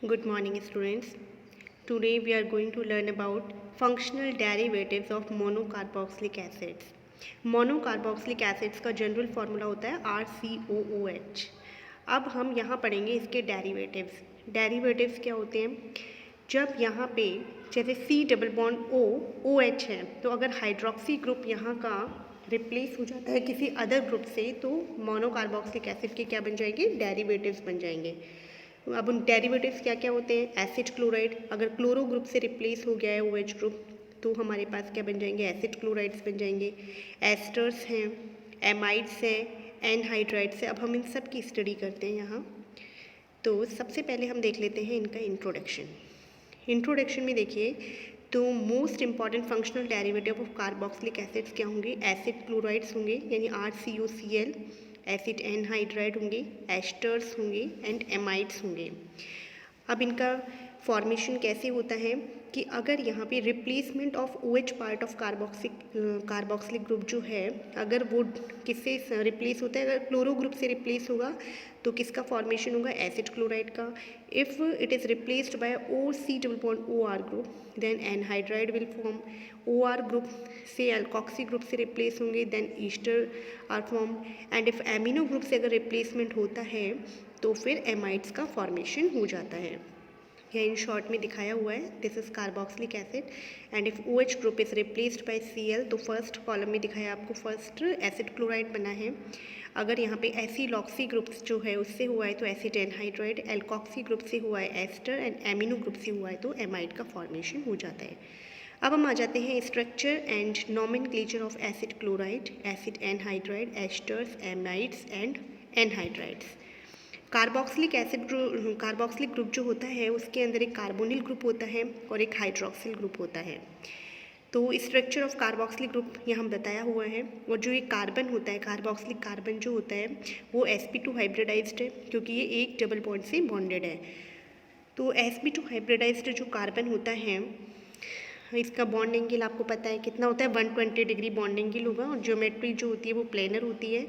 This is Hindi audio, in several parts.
Good morning, students. Today we are going to learn about functional derivatives of monocarboxylic acids. Monocarboxylic acids का जनरल फार्मूला होता है RCOOH. अब हम यहाँ पढ़ेंगे इसके डेरिवेटिव्स. डेरिवेटिव्स क्या होते हैं? जब यहाँ पे जैसे C double bond O OH है, तो अगर हाइड्रोक्सी ग्रुप यहाँ का रिप्लेस हो जाता है किसी अदर ग्रुप से, तो मोनोकार्बोक्सिलिक एसिड के क्या बन जाएंगे? डेरिवेटिव्स बन जाएंगे. अब उन डेरिवेटिव्स क्या क्या होते हैं? एसिड क्लोराइड, अगर क्लोरो ग्रुप से रिप्लेस हो गया है OH ग्रुप, तो हमारे पास क्या बन जाएंगे? एसिड क्लोराइड्स बन जाएंगे. एस्टर्स हैं, एमाइड्स हैं, एनहाइड्राइड्स हैं. अब हम इन सब की स्टडी करते हैं यहाँ. तो सबसे पहले हम देख लेते हैं इनका इंट्रोडक्शन. इंट्रोडक्शन में देखिए तो most important functional derivative of carboxylic acids क्या होंगे? एसिड क्लोराइड्स होंगे यानी RCOCl, एसिड एनहाइड्राइड होंगे, एस्टर्स होंगे एंड एमाइड्स होंगे. अब इनका फॉर्मेशन कैसे होता है कि अगर यहाँ पे replacement of OH part of carboxylic group जो है, अगर वो किससे रिप्लेस होता है? अगर क्लोरो ग्रुप से रिप्लेस होगा तो किसका फॉर्मेशन होगा? एसिड क्लोराइड का. If it is replaced by OC double bond OR group, then anhydride will form. OR group से एल्कोक्सी ग्रुप से रिप्लेस होंगे, then ester are form. And if amino group से अगर रिप्लेसमेंट होता है तो फिर एमाइड्स का फॉर्मेशन हो जाता है. यह इन शॉर्ट में दिखाया हुआ है. This is carboxylic acid and if OH group is replaced by Cl, तो फर्स्ट कॉलम में दिखाया आपको फर्स्ट एसिड क्लोराइड बना है. अगर यहाँ पे एसिलॉक्सी ग्रुप जो है उससे हुआ है तो एसिड एनहाइड्राइड, एल्कोक्सी ग्रुप से हुआ है एस्टर एंड एमिनो ग्रुप से हुआ है तो एमाइड का फॉर्मेशन हो जाता है. अब हम आ जाते हैं structure and nomenclature of acid chloride, acid anhydride, asters, amides and anhydrides. Carboxylic group जो होता है उसके अंदर एक कार्बोनिल ग्रुप होता है और एक हाइड्रोक्सिल ग्रुप होता है. तो स्ट्रक्चर ऑफ कार्बोक्सिलिक ग्रुप यहाँ बताया हुआ है. और जो ये कार्बन होता है, कार्बोक्सिलिक कार्बन जो होता है वो sp2 हाइब्रिडाइज्ड है क्योंकि ये एक डबल बॉन्ड से बॉन्डेड है. तो sp2 हाइब्रिडाइज्ड जो कार्बन होता है इसका बॉन्ड एंगल आपको पता है कितना होता है? 120 डिग्री बॉन्ड एंगल होगा और ज्योमेट्री जो होती है वो प्लेनर होती है.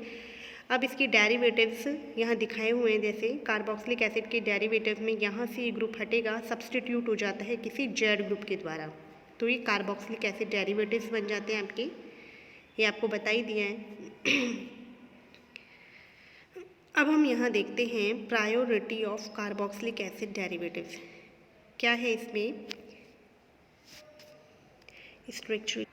अब इसके डेरिवेटिव्स यहाँ दिखाए हुए हैं. जैसे कार्बोक्सिलिक एसिड के डेरिवेटिव में यहाँ से ये ग्रुप हटेगा, सब्सटीट्यूट हो जाता है किसी जेड ग्रुप के द्वारा, तो ये कार्बोक्सिलिक एसिड डेरिवेटिव्स बन जाते हैं आपके. ये आपको बता ही दिया है. अब हम यहाँ देखते हैं priority of carboxylic acid derivatives. क्या है इसमें स्ट्रक्चर?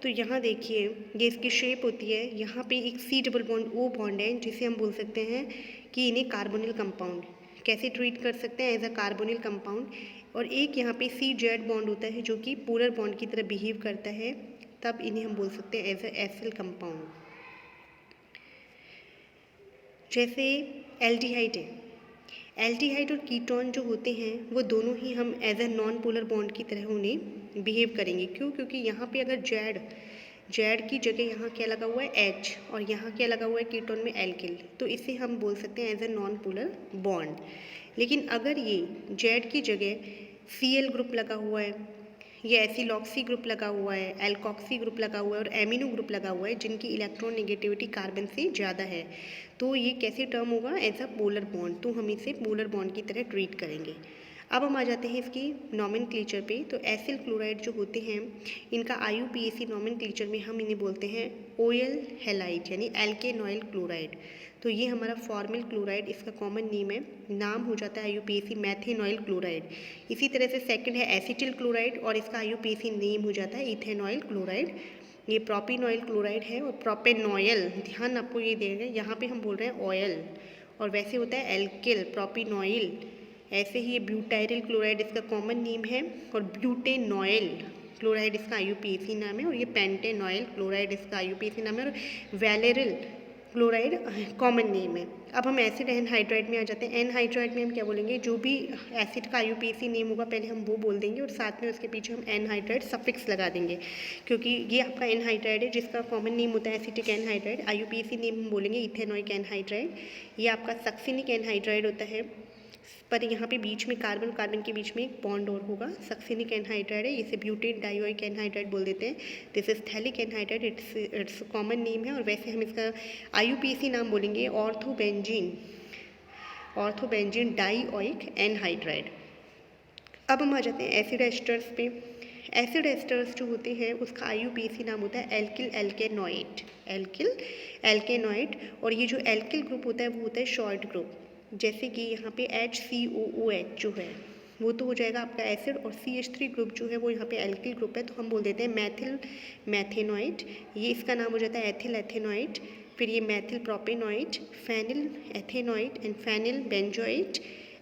तो यहाँ देखिए ये इसकी शेप होती है. यहाँ पे एक C double bond O bond है जिसे हम बोल सकते हैं कि इन्हें कार्बोनिल कंपाउंड. कैसे ट्रीट कर सकते हैं? As a carbonyl compound. और एक यहाँ पे CZ बॉन्ड होता है जो कि पोलर बॉन्ड की तरह बिहेव करता है, तब इन्हें हम बोल सकते हैं एज अ एसिल कंपाउंड. जैसे एल्डिहाइड है, एल्डिहाइड और कीटोन जो होते हैं वो दोनों ही हम as a non polar bond की तरह उन्हें बिहेव करेंगे. क्यों? क्योंकि यहाँ पे अगर जेड की जगह यहाँ क्या लगा हुआ है? H, और यहाँ क्या लगा हुआ है कीटोन में? एल्किल, तो इसे हम बोल सकते हैं as a non polar bond. लेकिन अगर ये जेड की जगह Cl ग्रुप लगा हुआ है, ये एसिलॉक्सी ग्रुप लगा हुआ है, एल्कोक्सी ग्रुप लगा हुआ है और एमिनो ग्रुप लगा हुआ है जिनकी इलेक्ट्रॉन नेगेटिविटी कार्बन से ज़्यादा है, तो ये कैसे टर्म होगा? As a polar bond. तो हम इसे पोलर बॉन्ड की तरह ट्रीट करेंगे. अब हम आ जाते हैं इसकी नॉमेनक्लेचर पे. तो एसिल क्लोराइड जो होते हैं इनका IUPAC नॉमेनक्लेचर में हम इन्हें बोलते हैं OL हैलाइड यानी एल्केनॉइल क्लोराइड. तो ये हमारा फॉर्मल क्लोराइड इसका कॉमन नेम है. नाम हो जाता है IUPAC मैथेनॉइल क्लोराइड. इसी तरह से सेकंड है एसिटिल क्लोराइड और इसका IUPAC नेम हो जाता है इथेनॉइल क्लोराइड. ये प्रोपिनॉइल क्लोराइड है और प्रोपेनॉयल, ध्यान आपको ये देगा, यहाँ पे हम बोल रहे हैं ऑयल और वैसे होता है एल्किल प्रोपिनॉइल. ऐसे ही ये ब्यूटाइरिल क्लोराइड इसका कॉमन नेम है और ब्यूटेनॉयल क्लोराइड इसका IUPAC नाम है और ये पेंटेनॉइल क्लोराइड इसका IUPAC नाम है और वैलेरिल क्लोराइड कॉमन नेम है. अब हम एसिड एनहाइड्राइड में आ जाते हैं. एनहाइड्राइड में हम क्या बोलेंगे? जो भी एसिड का IUPAC नेम होगा पहले हम वो बोल देंगे और साथ में उसके पीछे हम एनहाइड्राइड सफिक्स लगा देंगे क्योंकि ये आपका एनहाइड्राइड है जिसका कॉमन नेम होता है एसिटिक एनहाइड्राइड. IUPAC नेम हम बोलेंगे इथेनॉइक एनहाइड्राइड. ये आपका सक्सिनिक एनहाइड्राइड होता है, पर यहाँ पे बीच में कार्बन कार्बन के बीच में एक बॉन्ड और होगा. सक्सिनिक एनहाइड्राइड है, इसे ब्यूटेन डायोइक एनहाइड्राइड बोल देते हैं. This is phthalic anhydride, it's common name है. और वैसे हम इसका IUPAC नाम बोलेंगे ऑर्थोबेंजीन ऑर्थोबेंजीन डाइओइक एनहाइड्राइड। अब हम आ जाते हैं एसिड एस्टर्स पे। एसिड एस्टर्स जो होते हैं उसका IUPAC नाम होता है एल्किल एल्केनॉइड, एल्किल एल्केनॉइड। और ये जो एल्किल ग्रुप होता है वो होता है शॉर्ट ग्रुप, जैसे कि यहाँ पे HCOOH जो है वो तो हो जाएगा आपका एसिड, और CH3 ग्रुप जो है वो यहाँ पे एल्किल ग्रुप है, तो हम बोल देते हैं मैथिल मैथेनॉइड। ये इसका नाम हो जाता है एथिल एथेनॉइड। फिर ये methyl propanoate, phenyl ethanoate and phenyl benzoate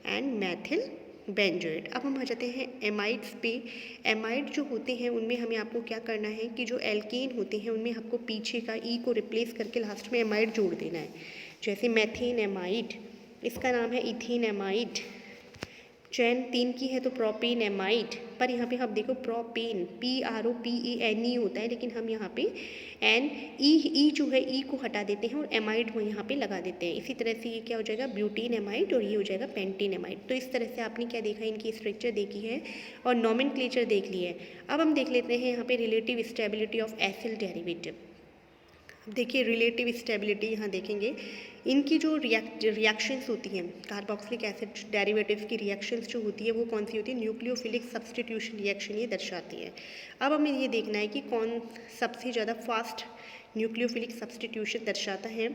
and methyl benzoate. अब हम आ जाते हैं एमाइड्स पे। एमाइड जो होते हैं उनमें हमें आपको क्या करना है कि जो एल्केन होते हैं उनमें आपको पीछे का ई को रिप्लेस करके लास्ट में एमाइड जोड़ देना है। जैसे मैथेन एमाइड, इसका नाम है इथेन एमाइड। चैन 3 की है तो प्रोपेन एमाइड, पर यहाँ पे हम देखो प्रोपेन PROPENE होता है, लेकिन हम यहाँ पे एन ई जो है ई को हटा देते हैं और एमाइड वो यहाँ पे लगा देते हैं। इसी तरह से ये क्या हो जाएगा ब्यूटेन एमाइड और ये हो जाएगा पेंटेन एमाइड। तो इस तरह से आपने क्या देखा, इनकी स्ट्रक्चर देखी है और नॉमेनक्लेचर देख ली है। अब हम देख लेते हैं यहाँ पे relative stability of acid derivative. देखिए रिलेटिव स्टेबिलिटी यहाँ देखेंगे, इनकी जो रिएक्शंस होती हैं कार्बोक्सिलिक एसिड डेरिवेटिव्स की रिएक्शंस जो होती है वो कौन सी होती है, न्यूक्लियोफिलिक सब्स्टिट्यूशन रिएक्शन ये दर्शाती है। अब हमें ये देखना है कि कौन सबसे ज़्यादा फास्ट न्यूक्लियोफिलिक सब्स्टिट्यूशन दर्शाता है।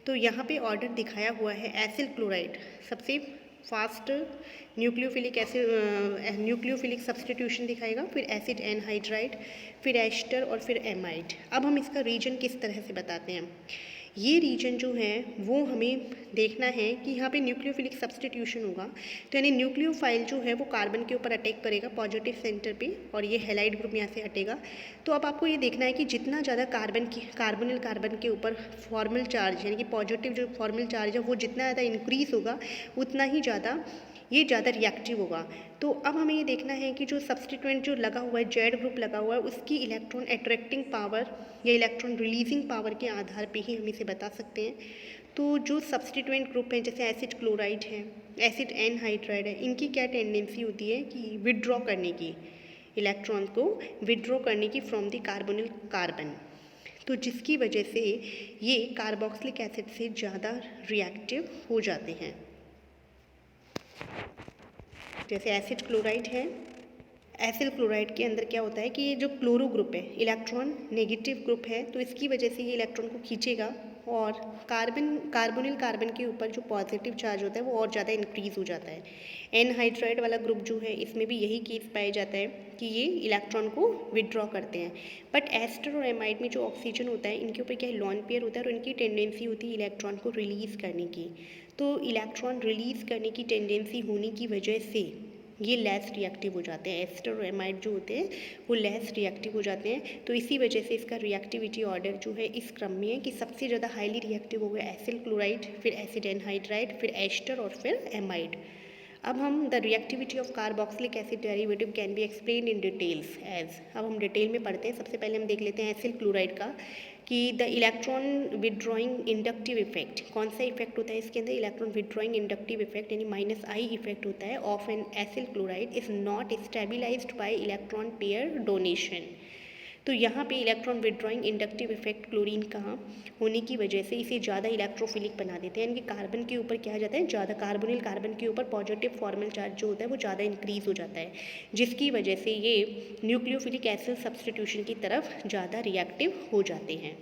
तो यहाँ पे ऑर्डर दिखाया हुआ है, एसिल क्लोराइड सबसे फास्ट न्यूक्लियोफिलिक सब्स्टिट्यूशन दिखाएगा, फिर एसिड एनहाइड्राइड, फिर एस्टर और फिर एमाइड। अब हम इसका रीजन किस तरह से बताते हैं, ये रीजन जो है वो हमें देखना है कि यहाँ पे न्यूक्लियोफिलिक सब्स्टिट्यूशन होगा, तो यानी न्यूक्लियोफाइल जो है वो कार्बन के ऊपर अटैक करेगा पॉजिटिव सेंटर पे और ये हैलाइड ग्रुप यहाँ से हटेगा। तो अब आपको ये देखना है कि जितना ज़्यादा कार्बोनिल कार्बन के ऊपर फॉर्मल चार्ज यानी कि पॉजिटिव जो फॉर्मल चार्ज है वो जितना ज़्यादा इंक्रीज़ होगा उतना ही ज़्यादा ये ज़्यादा रिएक्टिव होगा। तो अब हमें ये देखना है कि जो सब्स्टिट्यूएंट जो लगा हुआ है जेड ग्रुप लगा हुआ है उसकी इलेक्ट्रॉन अट्रैक्टिंग पावर या इलेक्ट्रॉन रिलीजिंग पावर के आधार पे ही हम इसे बता सकते हैं। तो जो सब्स्टिट्यूएंट ग्रुप हैं जैसे एसिड क्लोराइड है, एसिड एनहाइड्राइड है, इनकी क्या टेंडेंसी होती है कि विड्रॉ करने की, इलेक्ट्रॉन को विड्रॉ करने की फ्रॉम द कार्बोनिल कार्बन, तो जिसकी वजह से ये कार्बोक्सिलिक एसिड से ज़्यादा रिएक्टिव हो जाते हैं। जैसे एसिड क्लोराइड है, एसिड क्लोराइड के अंदर क्या होता है कि ये जो क्लोरो ग्रुप है इलेक्ट्रॉन नेगेटिव ग्रुप है, तो इसकी वजह से ये इलेक्ट्रॉन को खींचेगा और कार्बोनिल कार्बन के ऊपर जो पॉजिटिव चार्ज होता है वो और ज़्यादा इंक्रीज़ हो जाता है। एनहाइड्राइड वाला ग्रुप जो है इसमें भी यही केस पाया जाता है कि ये इलेक्ट्रॉन को विड्रॉ करते हैं। बट एस्टर और एमाइड में जो ऑक्सीजन होता है इनके ऊपर क्या है लॉन पेयर होता है और इनकी टेंडेंसी होती है इलेक्ट्रॉन को रिलीज़ करने की। तो इलेक्ट्रॉन रिलीज़ करने की टेंडेंसी होने की वजह से ये लेस रिएक्टिव हो जाते हैं, एस्टर और एमाइड जो होते हैं वो लेस रिएक्टिव हो जाते हैं। तो इसी वजह से इसका रिएक्टिविटी ऑर्डर जो है इस क्रम में है कि सबसे ज़्यादा हाईली रिएक्टिव हो गया एसिड क्लोराइड, फिर एसिड एनहाइड्राइड, फिर एस्टर और फिर एमाइड। अब हम the reactivity of carboxylic acid derivative can be explain in details as, अब हम डिटेल में पढ़ते हैं। सबसे पहले हम देख लेते हैं एसिड क्लोराइड का कि the electron withdrawing inductive effect, कौन सा इफेक्ट होता है इसके अंदर, इलेक्ट्रॉन विड्रॉइंग इंडक्टिव इफेक्ट यानी -I इफेक्ट होता है of N acid chloride is not stabilised bye electron pair donation. तो यहाँ पे electron withdrawing inductive effect chlorine का होने की वजह से इसे ज़्यादा इलेक्ट्रोफिलिक बना देते हैं, यानी कि कार्बन के ऊपर क्या आ जाता है ज़्यादा कार्बोनिल कार्बन के ऊपर पॉजिटिव फॉर्मल चार्ज जो होता है वो ज़्यादा इंक्रीज़ हो जाता है, जिसकी वजह से ये न्यूक्लियोफिलिक एसिड सब्स्टिट्यूशन की तरफ ज़्यादा रिएक्टिव हो जाते हैं।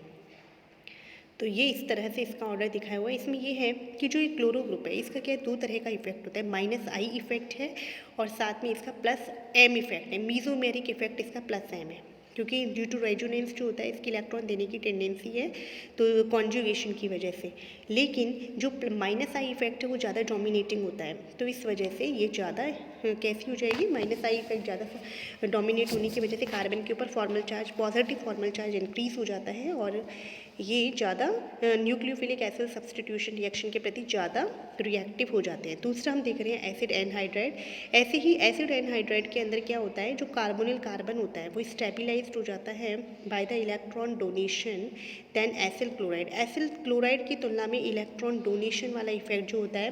तो ये इस तरह से इसका ऑर्डर दिखाया हुआ है। इसमें ये है कि जो ये क्लोरो ग्रुप है इसका क्या है दो तरह का इफेक्ट होता है, -I इफेक्ट है और साथ में इसका +M इफेक्ट है, मीजोमेरिक इफेक्ट इसका +M है, क्योंकि ड्यू टू रेजोनेंस जो होता है इसकी इलेक्ट्रॉन देने की टेंडेंसी है तो कॉन्जुगेशन की वजह से, लेकिन जो -I इफेक्ट है वो ज़्यादा डोमिनेटिंग होता है, तो इस वजह से ये ज़्यादा कैसी हो जाएगी, -I इफेक्ट ज़्यादा डोमिनेट होने की वजह से कार्बन के ऊपर formal charge positive formal charge increase हो जाता है और ये ज़्यादा न्यूक्लियोफिलिक एसिड सब्स्टिट्यूशन रिएक्शन के प्रति ज़्यादा रिएक्टिव हो जाते हैं। दूसरा हम देख रहे हैं एसिड एनहाइड्राइड। ऐसे ही एसिड एनहाइड्राइड के अंदर क्या होता है जो कार्बोनिल कार्बन होता है वो स्टेबिलाइज्ड हो जाता है by the electron donation then acid chloride. Acid chloride की तुलना में इलेक्ट्रॉन डोनेशन वाला इफेक्ट जो होता है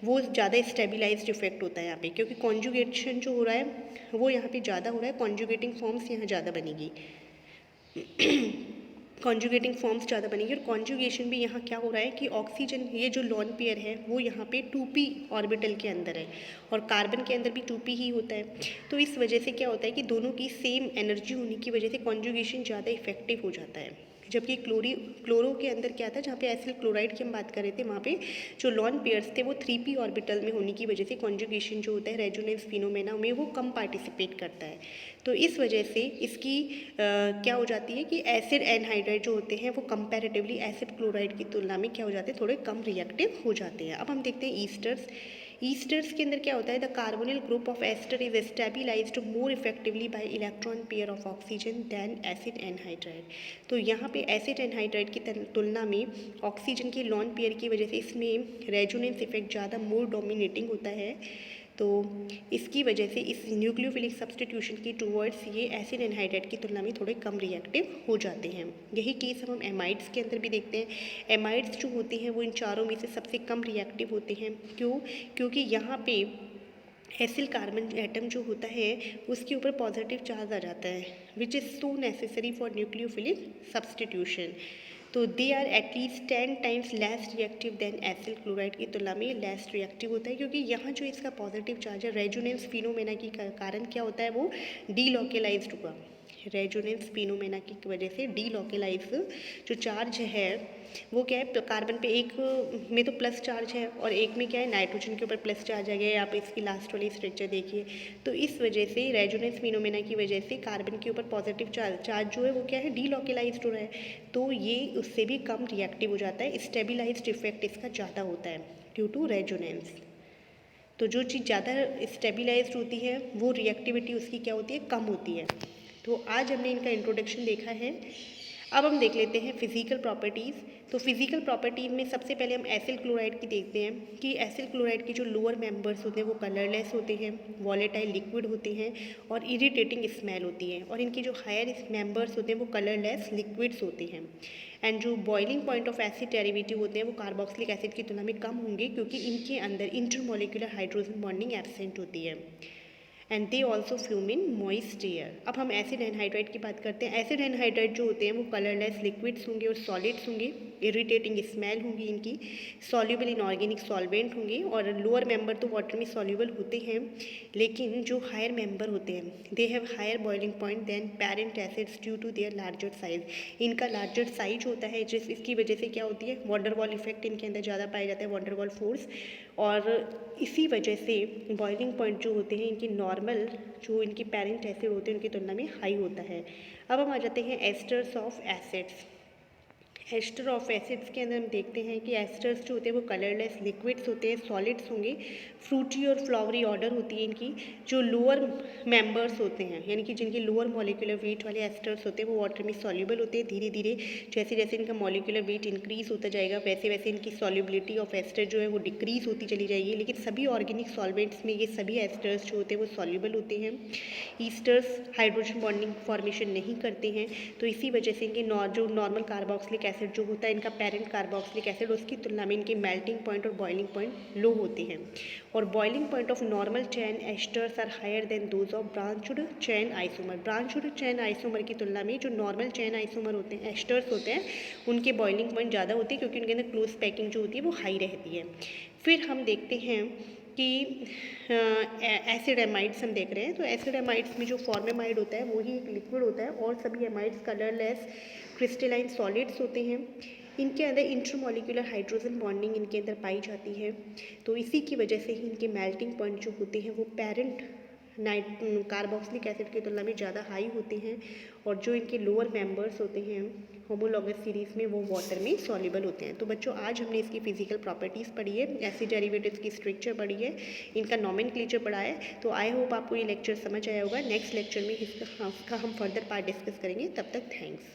वो ज़्यादा स्टेबिलाइज्ड इफेक्ट होता है यहाँ पे, क्योंकि कॉन्जुगेशन जो हो रहा है वो यहाँ पे ज़्यादा हो रहा है, कॉन्जुगेटिंग फॉर्म्स यहाँ ज़्यादा बनेगी। कॉन्जुगेटिंग फॉर्म्स ज़्यादा बनेंगी और कॉन्जुगेशन भी यहाँ क्या हो रहा है कि ऑक्सीजन, ये जो लॉन पेयर है वो यहाँ पे 2p ऑर्बिटल के अंदर है और कार्बन के अंदर भी 2p ही होता है। तो इस वजह से क्या होता है कि दोनों की सेम एनर्जी होने की वजह से कॉन्जुगेशन ज़्यादा इफेक्टिव हो जाता है। जबकि क्लोरो के अंदर क्या था, जहाँ पे एसिल क्लोराइड की हम बात कर रहे थे, वहाँ पे जो लॉन पेयर्स थे वो 3p ऑर्बिटल में होने की वजह से कॉन्जुगेशन जो होता है रेजोनेंस फिनोमेना में वो कम पार्टिसिपेट करता है। तो इस वजह से इसकी क्या हो जाती है कि एसिड एनहाइड्राइड जो होते हैं वो कंपैरेटिवली एसिड क्लोराइड की तुलना में क्या हो जाते हैं, थोड़े कम रिएक्टिव हो जाते हैं। अब हम देखते हैं ईस्टर्स। ईस्टर्स के अंदर क्या होता है, the carbonyl group of ester is stabilized more effectively by electron pair of oxygen than acid anhydride. तो यहाँ पे एसिड एनहाइड्राइड की तुलना में ऑक्सीजन की लॉन पेयर की वजह से इसमें रेजोनेंस इफेक्ट ज़्यादा मोर डोमिनेटिंग होता है। तो इसकी वजह से इस न्यूक्लियोफिलिक सब्स्टिट्यूशन की टूवर्ड्स ये एसिड एनहाइड्राइड की तुलना में थोड़े कम रिएक्टिव हो जाते हैं। यही केस हम एमाइड्स के अंदर भी देखते हैं। एमाइड्स जो होते हैं वो इन चारों में से सबसे कम रिएक्टिव होते हैं। क्यों? क्योंकि यहाँ पे एसिल कार्बन एटम जो होता है उसके ऊपर पॉजिटिव चार्ज आ जाता है, which is so necessary for nucleophilic substitution. तो they are at least 10 times less reactive than acyl chloride की तुलना में लेस रिएक्टिव होता है, क्योंकि यहाँ जो इसका पॉजिटिव चार्ज है रेजोनेंस फिनोमेना के कारण क्या होता है, वो डीलोकेलाइज्ड हुआ। रेजोनेंस फिनोमेना की वजह से डीलोकेलाइज जो चार्ज है वो क्या है, कार्बन पे एक में तो प्लस चार्ज है और एक में क्या है, नाइट्रोजन के ऊपर प्लस चार्ज आ गया है। आप इसकी लास्ट वाली स्ट्रक्चर देखिए। तो इस वजह से रेजोनेंस फिनोमेना की वजह से कार्बन के ऊपर पॉजिटिव चार्ज जो है वो क्या है, डीलोकेलाइज्ड हो रहा है। तो ये उससे भी कम रिएक्टिव हो जाता है। स्टेबिलाइज्ड इफेक्ट इसका ज़्यादा होता है ड्यू टू रेजोनेंस। तो जो चीज़ ज़्यादा स्टेबिलाइज्ड होती है वो रिएक्टिविटी उसकी क्या होती है, कम होती है। तो आज हमने इनका इंट्रोडक्शन देखा है। अब हम देख लेते हैं फिजिकल प्रॉपर्टीज़। तो फिजिकल प्रॉपर्टीज़ में सबसे पहले हम एसिल क्लोराइड की देखते हैं कि एसिल क्लोराइड के जो लोअर मेंबर्स होते हैं वो कलरलेस होते हैं, वॉलेटाइल लिक्विड होते हैं और इरिटेटिंग स्मेल होती है। और इनके जो हायर मेंबर्स होते हैं वो कलरलेस लिक्विड्स होते हैं। एंड जो boiling point of acid derivative होते हैं वो कार्बोक्सिलिक एसिड की तुलना में कम होंगे, क्योंकि इनके अंदर इंटरमोलिकुलर हाइड्रोजन बॉन्डिंग एब्सेंट होती है। And they also fume in moist air. अब हम एसिड एनहाइड्राइड की बात करते हैं। एसिड एनहाइड्राइड जो होते हैं वो कलरलेस लिक्विड्स होंगे और सॉलिड्स होंगे, इरिटेटिंग स्मेल होंगी इनकी, सॉल्युबल इन ऑर्गेनिक सॉल्वेंट होंगे और लोअर मेंबर तो वाटर में सॉल्युबल होते हैं, लेकिन जो हायर मेंबर होते हैं they have higher boiling point than parent acids due to their larger size. इनका लार्जर साइज होता है इसकी वजह से क्या होती है, वंडरवॉल इफेक्ट इनके अंदर ज़्यादा पाया जाता है, वंडरवॉल फोर्स। और इसी वजह से बॉइलिंग पॉइंट जो होते हैं इनकी नॉर्मल जो इनकी पेरेंट एसिड होते हैं उनकी तुलना में हाई होता है। अब हम आ जाते हैं esters of acids. Ester of acids के अंदर हम देखते हैं कि एस्टर्स जो होते हैं वो कलरलेस लिक्विड्स होते हैं, सॉलिड्स होंगे, फ्रूटी और फ्लावरी ऑर्डर होती है इनकी। जो लोअर मेंबर्स होते हैं यानी कि जिनके लोअर मॉलिक्यूलर वेट वाले एस्टर्स होते हैं वो वाटर में सॉल्युबल होते हैं। धीरे धीरे जैसे जैसे इनका मॉलिक्यूलर वेट इंक्रीज होता जाएगा वैसे वैसे इनकी सॉल्युबिलिटी ऑफ एस्टर जो है वो डिक्रीज होती चली जाएगी। लेकिन सभी ऑर्गेनिक सॉल्वेंट्स में ये सभी एस्टर्स जो होते हैं वो सॉल्युबल होते हैं। ईस्टर्स हाइड्रोजन बॉन्डिंग फॉर्मेशन नहीं करते हैं, तो इसी वजह से इनके जो नॉर्मल कार्बोक्सिलिक एसिड जो होता है इनका पेरेंट कार्बोक्सिलिक एसिड, उसकी तुलना में इनके मेल्टिंग पॉइंट और बॉइलिंग पॉइंट लो होते हैं। और boiling point of normal chain esters are higher than those of branched chain isomer. Branched chain isomer की तुलना में जो नॉर्मल चेन आइसोमर होते हैं, एस्टर्स होते हैं, उनके बॉइलिंग पॉइंट ज़्यादा होते हैं क्योंकि उनके अंदर क्लोज पैकिंग जो होती है वो हाई रहती है। फिर हम देखते हैं कि एसिड एमाइड्स हम देख रहे हैं। तो एसिड एमाइड्स में जो फॉर्मेमाइड होता है वो ही एक लिक्विड होता है और सभी एमाइड्स कलरलेस क्रिस्टलाइन सॉलिड्स होते हैं। इनके अंदर इंटरमॉलिक्यूलर हाइड्रोजन बॉन्डिंग इनके अंदर पाई जाती है, तो इसी की वजह से ही इनके मेल्टिंग पॉइंट जो होते हैं वो पेरेंट कार्बोक्सिलिक एसिड की तुलना में ज़्यादा हाई होते हैं। और जो इनके लोअर मेंबर्स होते हैं होमोलॉगस सीरीज़ में वो वाटर में सॉल्युबल होते हैं। तो बच्चों आज हमने इसकी फिजिकल प्रॉपर्टीज़ पढ़ी है, एसिड डेरिवेटिव्स की स्ट्रक्चर पढ़ी है, इनका नॉमेनक्लेचर पढ़ा है। तो आई होप आपको ये लेक्चर समझ आया होगा। नेक्स्ट लेक्चर में इसका हम फर्दर पार्ट डिस्कस करेंगे। तब तक थैंक्स।